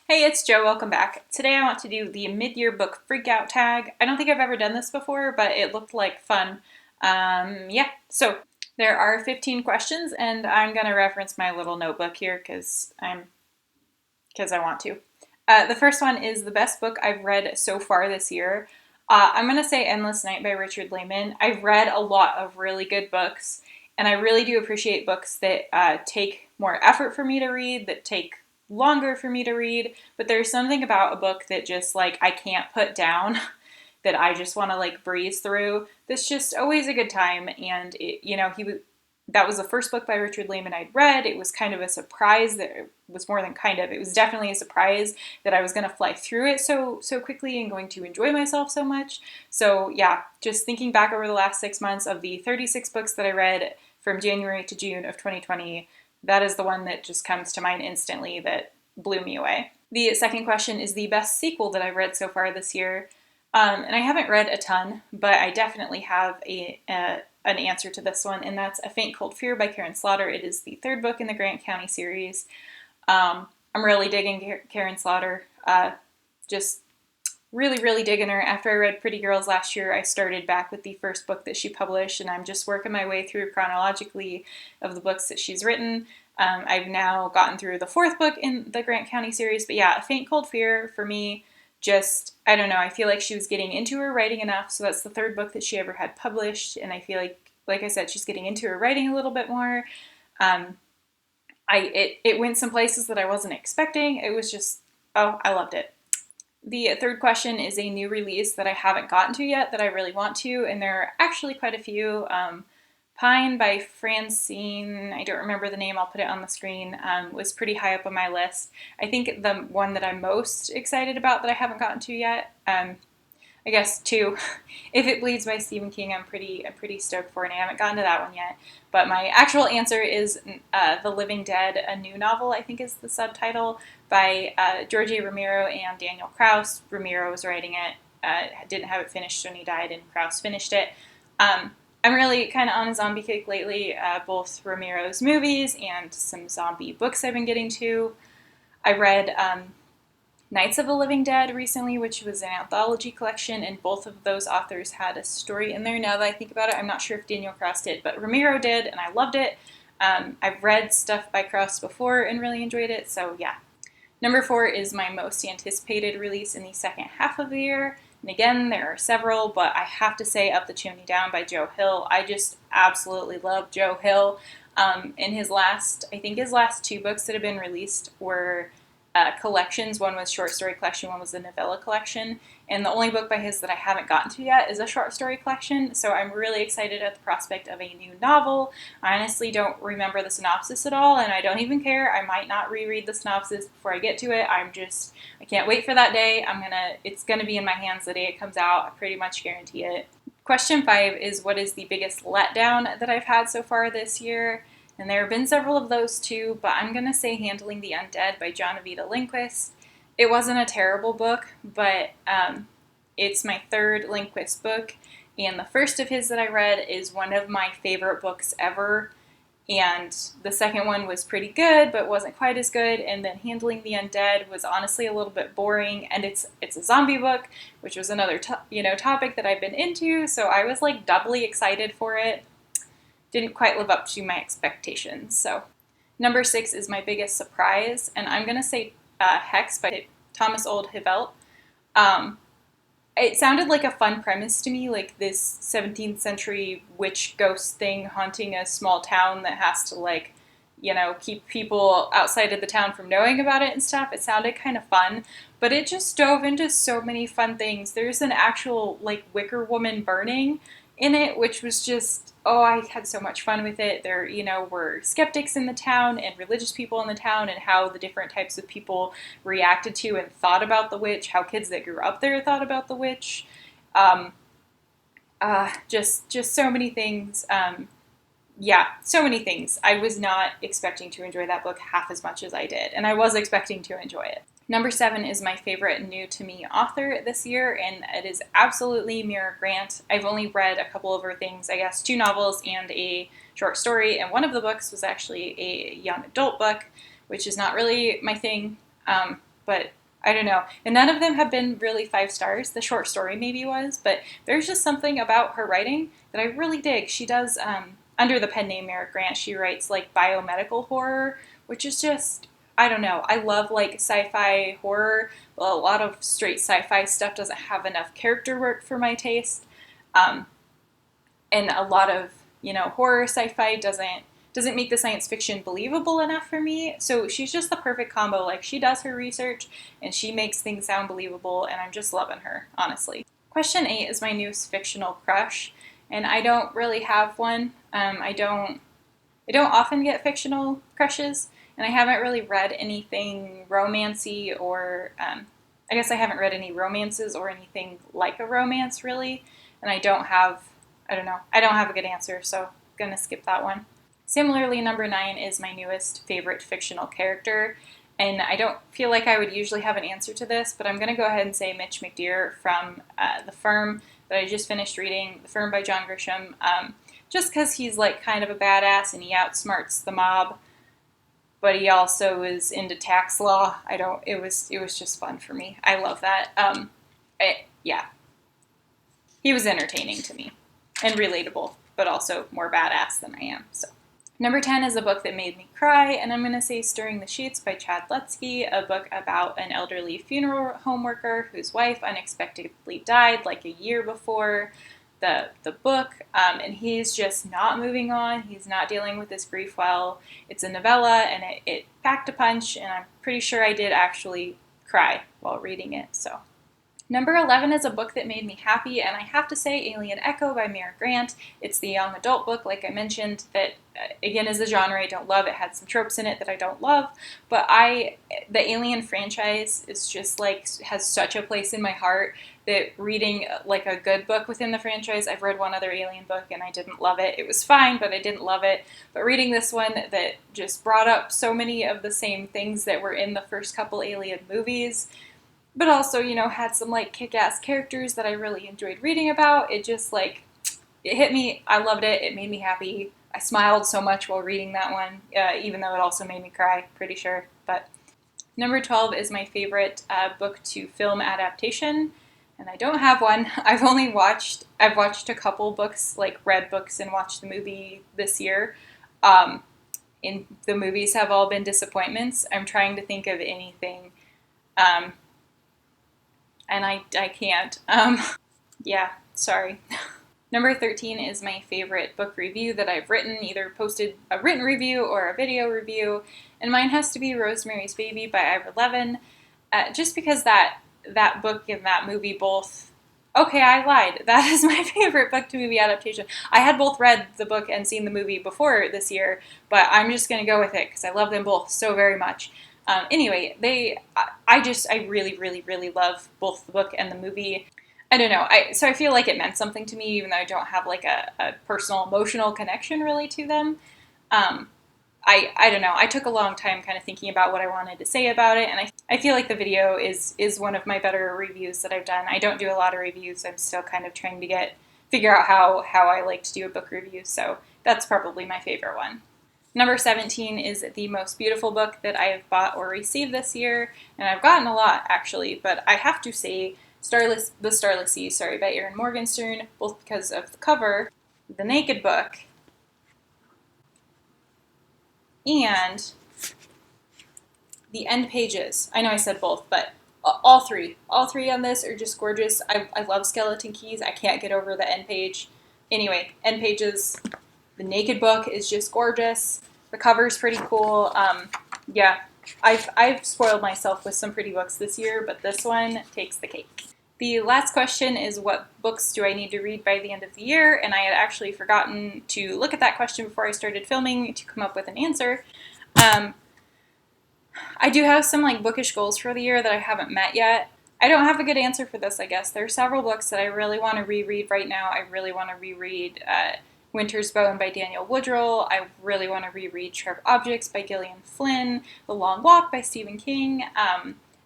Hey, it's Joe. Welcome back. Today I want to do the mid-year book Freakout tag. I don't think I've ever done this before, but it looked like fun. So there are 15 questions, and I'm going to reference my little notebook here because I want to. The first one is the best book I've read so far this year. I'm going to say Endless Night by Richard Lehman. I've read a lot of really good books, and I really do appreciate books that take more effort for me to read, that take longer for me to read, but there's something about a book that just like I can't put down that I just want to like breeze through. That's just always a good time. And that was the first book by Richard Lehman I'd read. It was kind of a surprise that it was more than kind of. It was definitely a surprise that I was going to fly through it so quickly and going to enjoy myself so much. So yeah, just thinking back over the last 6 months of the 36 books that I read from January to June of 2020, that is the one that just comes to mind instantly that blew me away. The second question is the best sequel that I've read so far this year. And I haven't read a ton, but I definitely have an answer to this one, and that's A Faint Cold Fear by Karen Slaughter. It is the third book in the Grant County series. I'm really digging Karen Slaughter. Just really digging her. After I read Pretty Girls last year, I started back with the first book that she published, and I'm just working my way through chronologically of the books that she's written. I've now gotten through the fourth book in the Grant County series, but yeah, A Faint Cold Fear for me, just, I don't know, I feel like she was getting into her writing enough, so that's the third book that she ever had published, and I feel like I said, she's getting into her writing a little bit more. It went some places that I wasn't expecting. It was just, I loved it. The third question is a new release that I haven't gotten to yet that I really want to, and there are actually quite a few. Pine by Francine, I don't remember the name, I'll put it on the screen, was pretty high up on my list. I think the one that I'm most excited about that I haven't gotten to yet, I guess two. If It Bleeds by Stephen King, I'm pretty stoked for, and I haven't gotten to that one yet. But my actual answer is The Living Dead, a new novel, I think is the subtitle, by George A. Romero and Daniel Kraus. Romero was writing it, didn't have it finished when he died, and Kraus finished it. I'm really kind of on a zombie kick lately, both Romero's movies and some zombie books I've been getting to. I read Nights of the Living Dead recently, which was an anthology collection, and both of those authors had a story in there. Now that I think about it, I'm not sure if Daniel Kraus did, but Romero did, and I loved it. I've read stuff by Kraus before and really enjoyed it, so yeah. Number 4 is my most anticipated release in the second half of the year. And again, there are several, but I have to say Up the Chimney Down by Joe Hill. I just absolutely love Joe Hill. In his last 2 books that have been released were collections. One was short story collection, one was the novella collection. And the only book by his that I haven't gotten to yet is a short story collection, so I'm really excited at the prospect of a new novel. I honestly don't remember the synopsis at all, and I don't even care. I might not reread the synopsis before I get to it. I can't wait for that day. It's gonna be in my hands the day it comes out. I pretty much guarantee it. Question 5 is, what is the biggest letdown that I've had so far this year? And there have been several of those too, but I'm going to say Handling the Undead by John Avita Lindquist. It wasn't a terrible book, but it's my third Lindquist book, and the first of his that I read is one of my favorite books ever, and the second one was pretty good, but wasn't quite as good, and then Handling the Undead was honestly a little bit boring, and it's a zombie book, which was another topic that I've been into, so I was like doubly excited for it. Didn't quite live up to my expectations. So number 6 is my biggest surprise, and I'm going to say Hex by Thomas Old Hibbelt. It sounded like a fun premise to me, like this 17th century witch ghost thing haunting a small town that has to keep people outside of the town from knowing about it and stuff. It sounded kind of fun, but it just dove into so many fun things. There's an actual Wicker woman burning in it, which was just, I had so much fun with it. There, were skeptics in the town and religious people in the town, and how the different types of people reacted to and thought about the witch, how kids that grew up there thought about the witch. Just so many things. So many things. I was not expecting to enjoy that book half as much as I did, and I was expecting to enjoy it. Number 7 is my favorite new-to-me author this year, and it is absolutely Mira Grant. I've only read a couple of her things, I guess 2 novels and a short story, and one of the books was actually a young adult book, which is not really my thing. but I don't know. And none of them have been really 5 stars. The short story maybe was, but there's just something about her writing that I really dig. She does, under the pen name Mara Grant, she writes like biomedical horror, which is just, I don't know. I love like sci-fi horror. Well, a lot of straight sci-fi stuff doesn't have enough character work for my taste. Um, and a lot of, horror sci-fi doesn't make the science fiction believable enough for me. So she's just the perfect combo. Like, she does her research and she makes things sound believable, and I'm just loving her, honestly. Question 8 is my newest fictional crush, and I don't really have one. I don't often get fictional crushes, and I haven't really read anything romancy or I guess I haven't read any romances or anything like a romance really, and I don't know, I don't have a good answer, so I'm gonna skip that one. Similarly, number 9 is my newest favorite fictional character, and I don't feel like I would usually have an answer to this, but I'm going to go ahead and say Mitch McDear from The Firm that I just finished reading, The Firm by John Grisham, just because he's like kind of a badass and he outsmarts the mob, but he also is into tax law. It was just fun for me. I love that. Yeah, he was entertaining to me and relatable, but also more badass than I am, so. Number 10 is a book that made me cry, and I'm going to say Stirring the Sheets by Chad Lutzke, a book about an elderly funeral home worker whose wife unexpectedly died like a year before the book, and he's just not moving on. He's not dealing with this grief well. It's a novella, and it packed a punch, and I'm pretty sure I did actually cry while reading it, so. Number 11 is a book that made me happy, and I have to say Alien Echo by Mara Grant. It's the young adult book, like I mentioned, that, again, is a genre I don't love. It had some tropes in it that I don't love, but the Alien franchise is just, like, has such a place in my heart that reading, like, a good book within the franchise, I've read one other Alien book, and I didn't love it. It was fine, but I didn't love it. But reading this one that just brought up so many of the same things that were in the first couple Alien movies, but also, had some, like, kick-ass characters that I really enjoyed reading about. It just, like, it hit me. I loved it. It made me happy. I smiled so much while reading that one, even though it also made me cry, pretty sure. But number 12 is my favorite book to film adaptation, and I don't have one. I've watched a couple books, like, read books and watched the movie this year. And the movies have all been disappointments. I'm trying to think of anything. And I can't. Yeah, sorry. Number 13 is my favorite book review that I've written, either posted a written review or a video review, and mine has to be Rosemary's Baby by Ivor Levin, just because that book and that movie both... Okay, I lied. That is my favorite book to movie adaptation. I had both read the book and seen the movie before this year, but I'm just going to go with it because I love them both so very much. Anyway, I really, really, really love both the book and the movie. I don't know. So I feel like it meant something to me, even though I don't have like a personal, emotional connection really to them. I don't know. I took a long time kind of thinking about what I wanted to say about it, and I feel like the video is one of my better reviews that I've done. I don't do a lot of reviews. I'm still kind of trying to figure out how I like to do a book review, so that's probably my favorite one. Number 17 is the most beautiful book that I have bought or received this year, and I've gotten a lot, actually, but I have to say The Starless Sea, by Erin Morgenstern, both because of the cover, the naked book, and the end pages. I know I said both, but all three on this are just gorgeous. I love Skeleton Keys. I can't get over the end page. Anyway, end pages. The naked book is just gorgeous. The cover's pretty cool. Yeah, I've spoiled myself with some pretty books this year, but this one takes the cake. The last question is, what books do I need to read by the end of the year? And I had actually forgotten to look at that question before I started filming to come up with an answer. I do have some like bookish goals for the year that I haven't met yet. I don't have a good answer for this, I guess. There are several books that I really want to reread right now. I really want to reread Winter's Bone by Daniel Woodrell. I really want to reread Sharp Objects by Gillian Flynn. The Long Walk by Stephen King.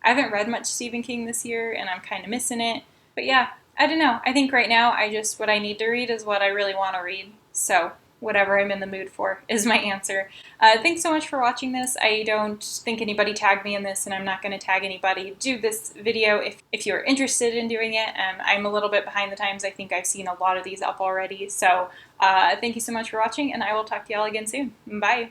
I haven't read much Stephen King this year, and I'm kind of missing it. But yeah, I don't know. I think right now what I need to read is what I really want to read. So whatever I'm in the mood for is my answer. Thanks so much for watching this. I don't think anybody tagged me in this, and I'm not going to tag anybody. Do this video if you're interested in doing it. I'm a little bit behind the times. I think I've seen a lot of these up already. So thank you so much for watching, and I will talk to y'all again soon. Bye.